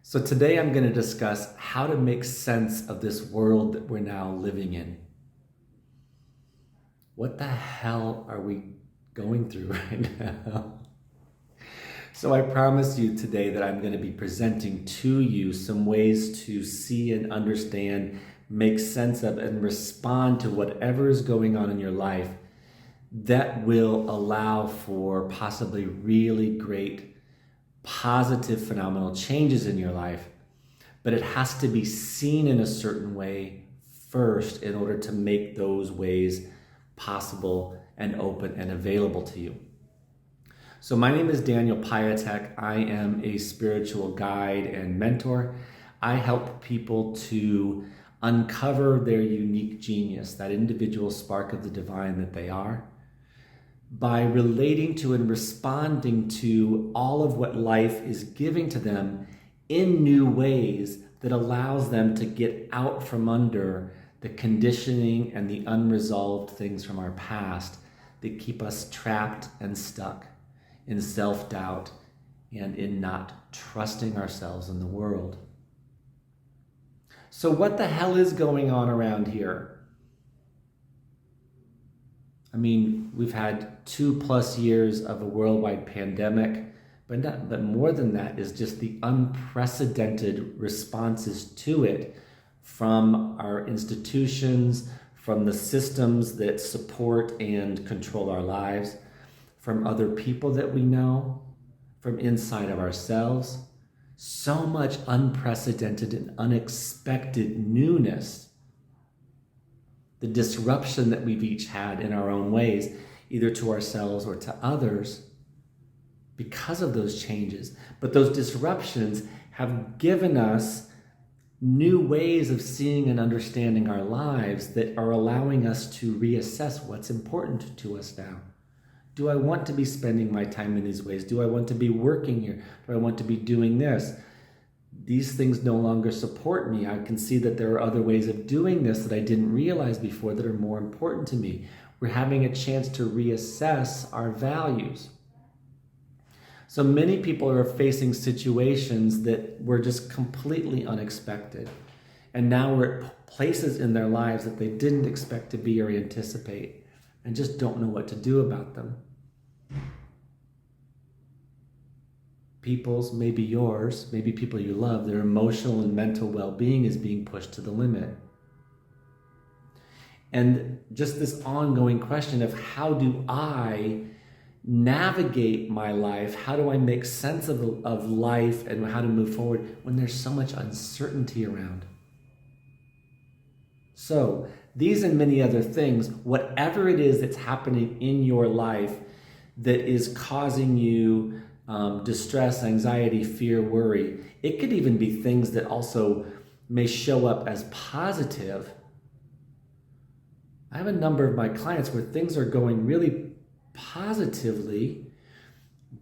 So today I'm going to discuss how to make sense of this world that we're now living in. What the hell are we going through right now? So I promise you today that I'm going to be presenting to you some ways to see and understand, make sense of, and respond to whatever is going on in your life that will allow for possibly really great positive phenomenal changes in your life, but it has to be seen in a certain way first in order to make those ways possible and open and available to you. So my name is Daniel Piatek. I am a spiritual guide and mentor. I help people to uncover their unique genius, that individual spark of the divine that they are, by relating to and responding to all of what life is giving to them in new ways that allows them to get out from under the conditioning and the unresolved things from our past that keep us trapped and stuck in self-doubt and in not trusting ourselves in the world. So what the hell is going on around here? I mean, we've had 2+ years of a worldwide pandemic, but more than that is just the unprecedented responses to it from our institutions, from the systems that support and control our lives, from other people that we know, from inside of ourselves. So much unprecedented and unexpected newness. The disruption that we've each had in our own ways, either to ourselves or to others, because of those changes. But those disruptions have given us new ways of seeing and understanding our lives that are allowing us to reassess what's important to us now. Do I want to be spending my time in these ways? Do I want to be working here? Do I want to be doing this? These things no longer support me. I can see that there are other ways of doing this that I didn't realize before that are more important to me. We're having a chance to reassess our values. So many people are facing situations that were just completely unexpected. And now we're at places in their lives that they didn't expect to be or anticipate and just don't know what to do about them. People's, maybe yours, maybe people you love, their emotional and mental well-being is being pushed to the limit. And just this ongoing question of how do I navigate my life? How do I make sense of life and how to move forward when there's so much uncertainty around? So these and many other things, whatever it is that's happening in your life that is causing you distress, anxiety, fear, worry. It could even be things that also may show up as positive. I have a number of my clients where things are going really positively,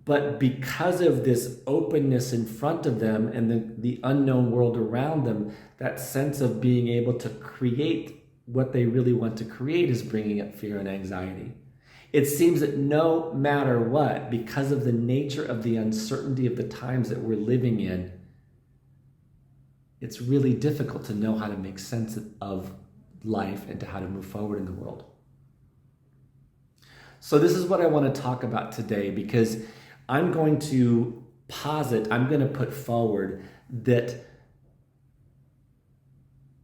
but because of this openness in front of them and the unknown world around them, that sense of being able to create what they really want to create is bringing up fear and anxiety. It seems that no matter what, because of the nature of the uncertainty of the times that we're living in, it's really difficult to know how to make sense of life and to how to move forward in the world. So this is what I want to talk about today, because I'm going to put forward that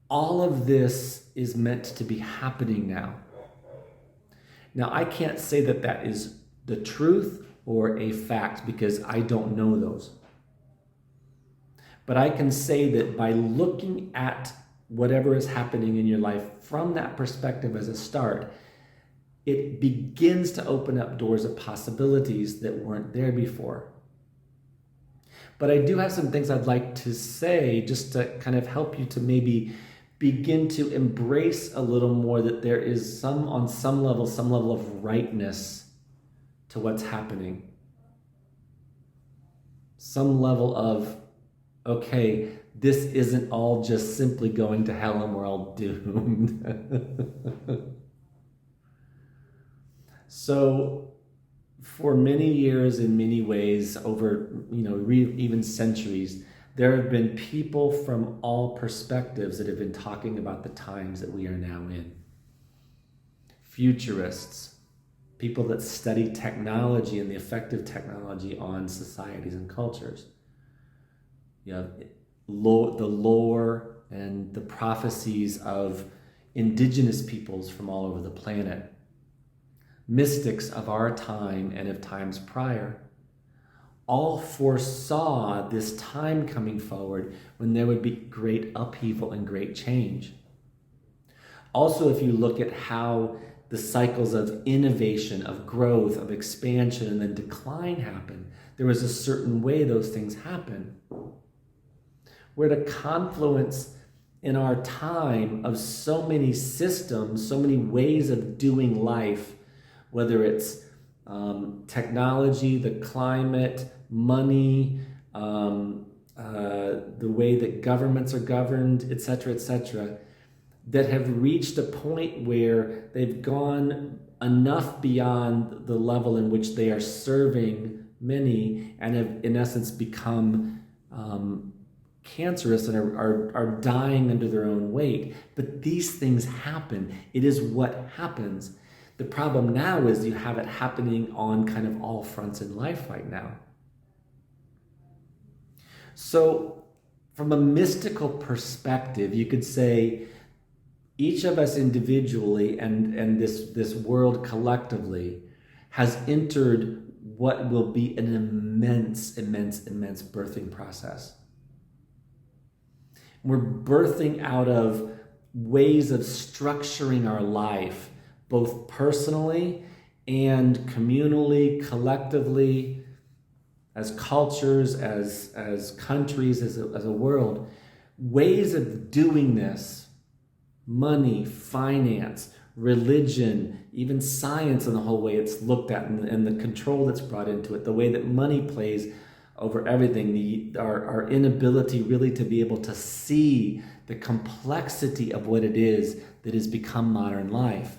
all of this is meant to be happening now. Now, I can't say that that is the truth or a fact because I don't know those. But I can say that by looking at whatever is happening in your life from that perspective as a start, it begins to open up doors of possibilities that weren't there before. But I do have some things I'd like to say just to kind of help you to maybe begin to embrace a little more that there is on some level of rightness to what's happening. Some level of, okay, this isn't all just simply going to hell and we're all doomed. So for many years, in many ways, over even centuries, There have been people from all perspectives that have been talking about the times that we are now in. Futurists, people that study technology and the effect of technology on societies and cultures. You have the lore and the prophecies of indigenous peoples from all over the planet. Mystics of our time and of times prior all foresaw this time coming forward when there would be great upheaval and great change. Also, if you look at how the cycles of innovation, of growth, of expansion, and then decline happen, there was a certain way those things happen. We're at a confluence in our time of so many systems, so many ways of doing life, whether it's technology, the climate, money, the way that governments are governed, etc., that have reached a point where they've gone enough beyond the level in which they are serving many and have, in essence, become cancerous and are dying under their own weight. But these things happen. It is what happens. The problem now is you have it happening on kind of all fronts in life right now. So from a mystical perspective, you could say each of us individually and this world collectively has entered what will be an immense birthing process. We're birthing out of ways of structuring our life, both personally and communally, collectively, as cultures, as countries, as a world. Ways of doing this, money, finance, religion, even science and the whole way it's looked at and the control that's brought into it, the way that money plays over everything, our inability really to be able to see the complexity of what it is that has become modern life.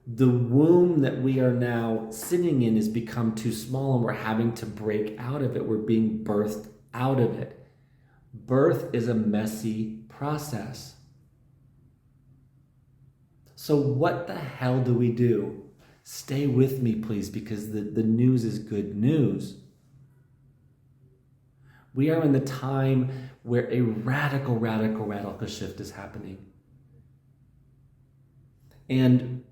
The womb that we are now sitting in has become too small and we're having to break out of it. We're being birthed out of it. Birth is a messy process. So what the hell do we do? Stay with me, please, because the news is good news. We are in the time where a radical shift is happening. And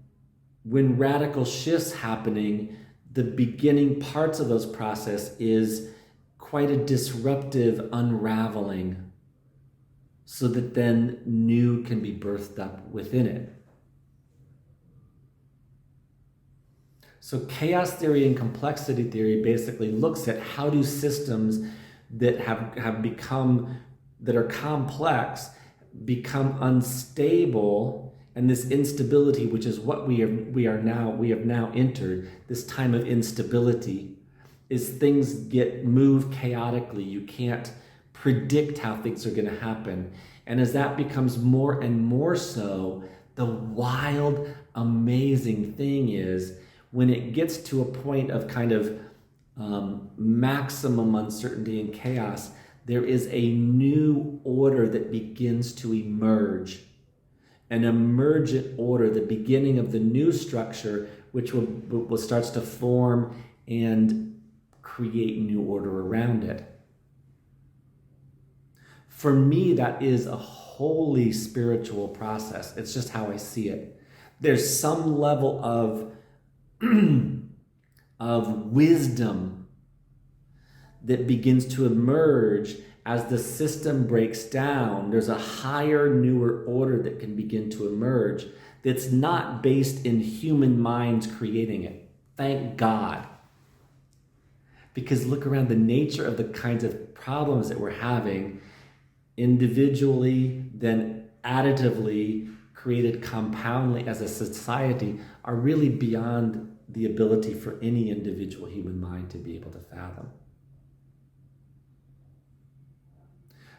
when radical shifts happening, the beginning parts of those process is quite a disruptive unraveling so that then new can be birthed up within it. So chaos theory and complexity theory basically looks at how do systems that have become, that are complex, become unstable, and this instability, which is what we have now entered, this time of instability, is things get moved chaotically. You can't predict how things are going to happen. And as that becomes more and more so, the wild, amazing thing is when it gets to a point of kind of maximum uncertainty and chaos, there is a new order that begins to emerge. An emergent order, the beginning of the new structure, which will starts to form and create new order around it. For me, that is a wholly spiritual process. It's just how I see it. There's some level of wisdom that begins to emerge as the system breaks down. There's a higher, newer order that can begin to emerge that's not based in human minds creating it. Thank God. Because look around, the nature of the kinds of problems that we're having individually, then additively, created compoundly as a society, are really beyond the ability for any individual human mind to be able to fathom.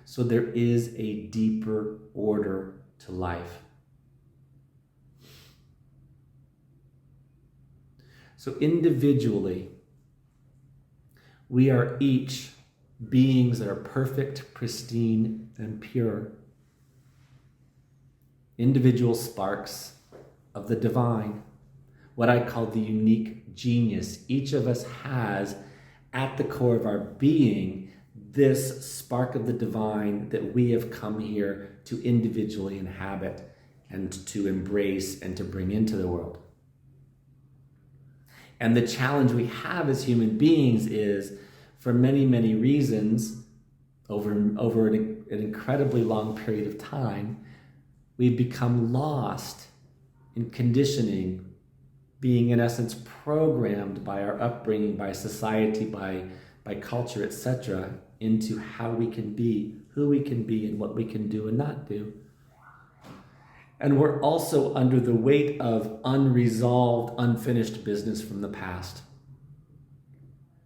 So there is a deeper order to life. So individually, we are each beings that are perfect, pristine, and pure. Individual sparks of the divine, what I call the unique genius. Each of us has at the core of our being this spark of the divine that we have come here to individually inhabit and to embrace and to bring into the world. And the challenge we have as human beings is, for many, many reasons, over an incredibly long period of time, we've become lost in conditioning, being in essence programmed by our upbringing, by society, by culture, etc., into how we can be, who we can be, and what we can do and not do. And we're also under the weight of unresolved, unfinished business from the past.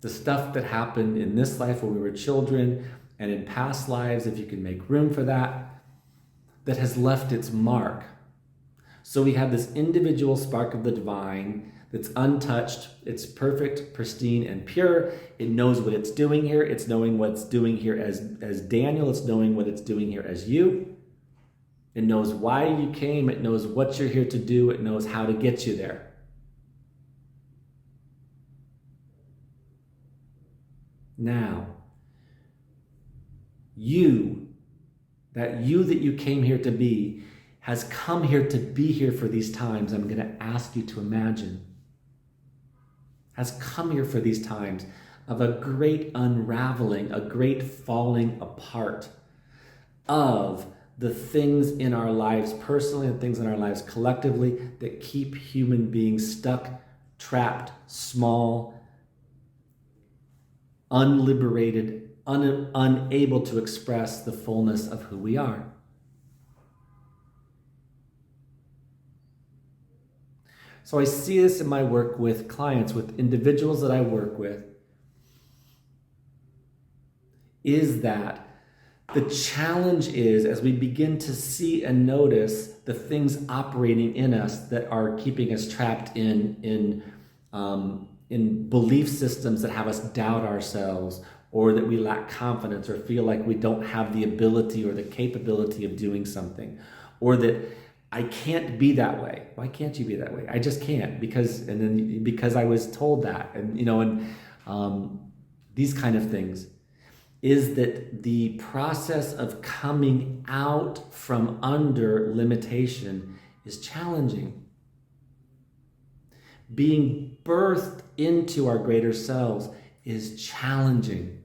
The stuff that happened in this life when we were children and in past lives, if you can make room for that, that has left its mark. So we have this individual spark of the divine that's untouched, it's perfect, pristine, and pure. It knows what it's doing here. It's knowing what it's doing here as Daniel. It's knowing what it's doing here as you. It knows why you came. It knows what you're here to do. It knows how to get you there. Now, that you came here to be, has come here to be here for these times I'm going to ask you to imagine. Has come here for these times of a great unraveling, a great falling apart of the things in our lives personally and things in our lives collectively that keep human beings stuck, trapped, small, unliberated, unable to express the fullness of who we are. So I see this in my work with clients, with individuals that I work with, is that the challenge is, as we begin to see and notice the things operating in us that are keeping us trapped in belief systems that have us doubt ourselves, or that we lack confidence, or feel like we don't have the ability or the capability of doing something, or that I can't be that way. Why can't you be that way? I just can't because I was told that, and these kind of things. Is that the process of coming out from under limitation is challenging. Being birthed into our greater selves is challenging.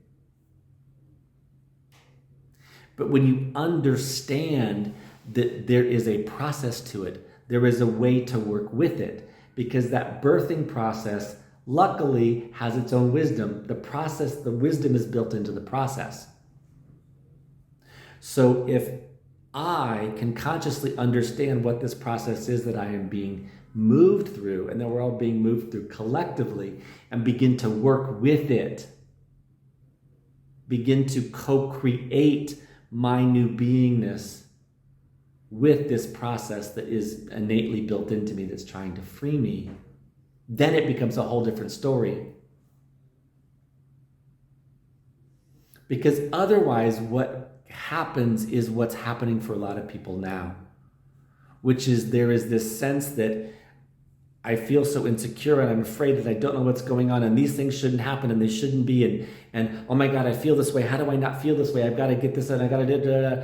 But when you understand that there is a process to it, there is a way to work with it, because that birthing process luckily has its own wisdom. The wisdom is built into the process. So if I can consciously understand what this process is that I am being moved through, and that we're all being moved through collectively, and begin to work with it, begin to co-create my new beingness with this process that is innately built into me, that's trying to free me, then it becomes a whole different story. Because otherwise, what happens is what's happening for a lot of people now, which is there is this sense that I feel so insecure and I'm afraid that I don't know what's going on, and these things shouldn't happen and they shouldn't be, and oh my God, I feel this way. How do I not feel this way? I've got to get this and I got to do.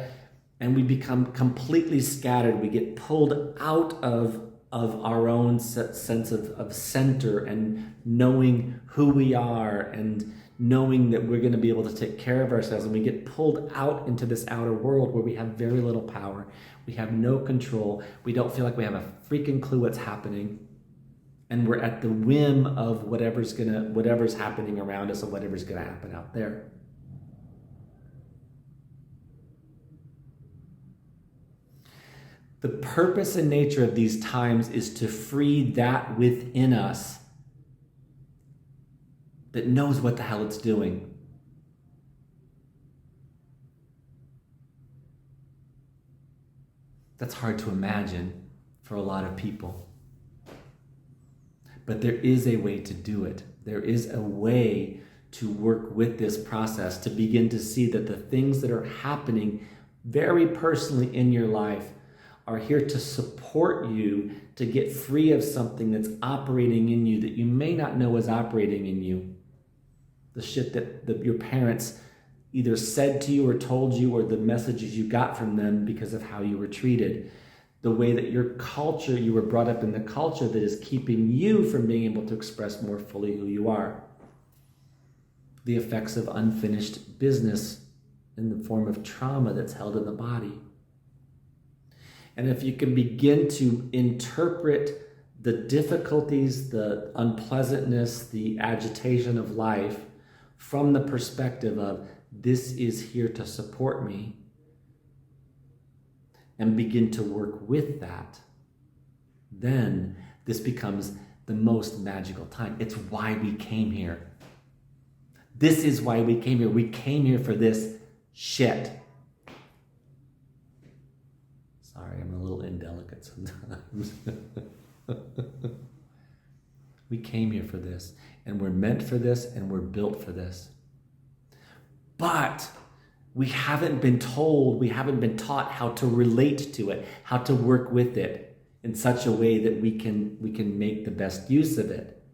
And we become completely scattered. We get pulled out of our own sense of center and knowing who we are and knowing that we're going to be able to take care of ourselves. And we get pulled out into this outer world where we have very little power. We have no control. We don't feel like we have a freaking clue what's happening. And we're at the whim of whatever's happening around us, or whatever's going to happen out there. The purpose and nature of these times is to free that within us that knows what the hell it's doing. That's hard to imagine for a lot of people. But there is a way to do it. There is a way to work with this process, to begin to see that the things that are happening very personally in your life are here to support you to get free of something that's operating in you that you may not know is operating in you. The shit that your parents either said to you or told you, or the messages you got from them because of how you were treated. The way that your culture, you were brought up in the culture that is keeping you from being able to express more fully who you are. The effects of unfinished business in the form of trauma that's held in the body. And if you can begin to interpret the difficulties, the unpleasantness, the agitation of life from the perspective of this is here to support me, and begin to work with that, then this becomes the most magical time. It's why we came here. This is why we came here. We came here for this shit. Sorry, I'm a little indelicate sometimes. We came here for this, and we're meant for this, and we're built for this. But we haven't been told, we haven't been taught how to relate to it, how to work with it in such a way that we can make the best use of it.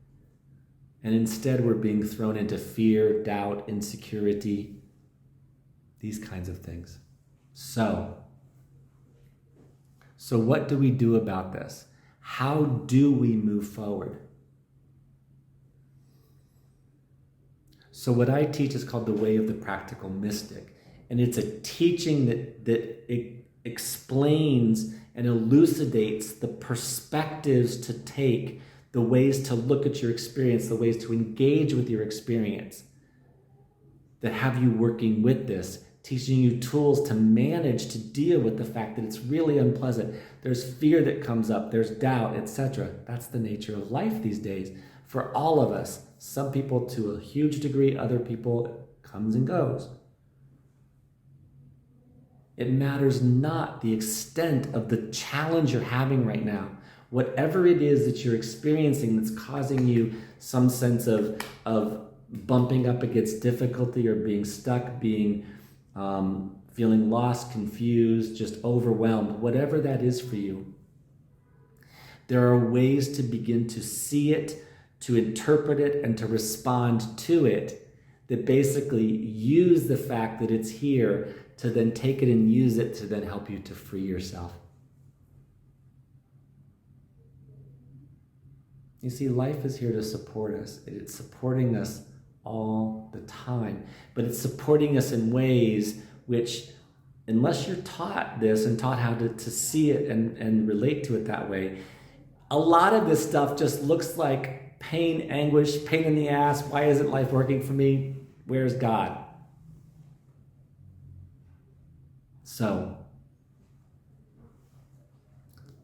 And instead we're being thrown into fear, doubt, insecurity, these kinds of things. So what do we do about this? How do we move forward? So what I teach is called the way of the practical mystic. And it's a teaching that it explains and elucidates the perspectives to take, the ways to look at your experience, the ways to engage with your experience that have you working with this, teaching you tools to manage, to deal with the fact that it's really unpleasant. There's fear that comes up, there's doubt, etc. That's the nature of life these days for all of us. Some people to a huge degree, other people it comes and goes. It matters not the extent of the challenge you're having right now. Whatever it is that you're experiencing that's causing you some sense of bumping up against difficulty or being stuck, being feeling lost, confused, just overwhelmed, whatever that is for you, there are ways to begin to see it, to interpret it, and to respond to it that basically use the fact that it's here to then take it and use it to then help you to free yourself. You see, life is here to support us. It's supporting us all the time, but it's supporting us in ways which, unless you're taught this and taught how to see it and relate to it that way, a lot of this stuff just looks like pain, anguish, pain in the ass. Why isn't life working for me? Where's God? So,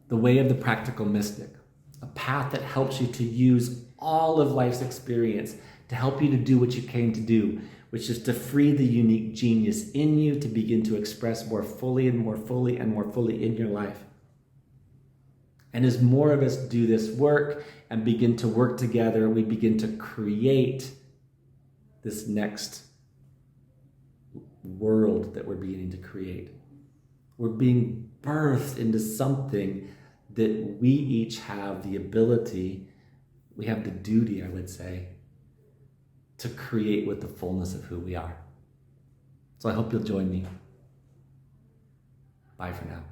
the way of the practical mystic, a path that helps you to use all of life's experience to help you to do what you came to do, which is to free the unique genius in you to begin to express more fully and more fully and more fully in your life. And as more of us do this work and begin to work together, we begin to create this next world that we're beginning to create. We're being birthed into something that we each have the ability, we have the duty, I would say, to create with the fullness of who we are. So I hope you'll join me. Bye for now.